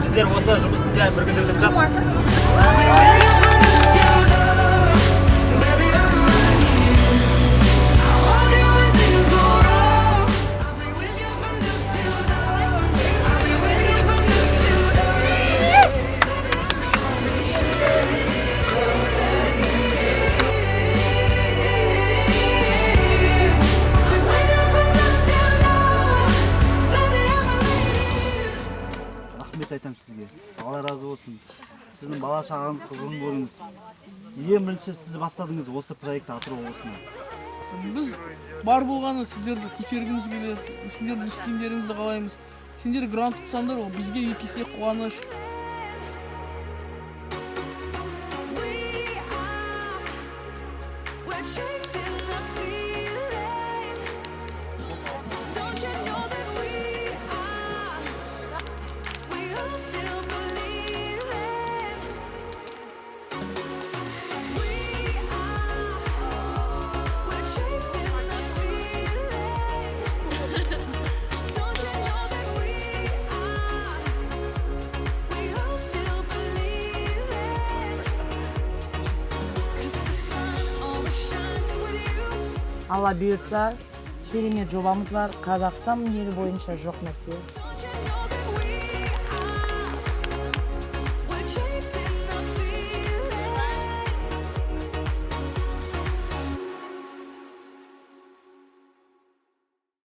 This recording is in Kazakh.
біздер осы жұмысында бірге айтам сізге. Алла разы болсын. Сіздің бала шағаңыз қызығын көріңіз. Ең бірінші сіз бастадыңыз осы проектті Атырау облысына. Біз бар болғаны сіздерді көтергіміз келеді. Сіздердің істейтіндеріңізді қалаймыз. Сендер грант ұтсаңдар, ол бізге екі есе қуаныш. Алла бұйыртса, керемет жобамыз бар. Қазақстан ел бойынша жоқ нәрсе.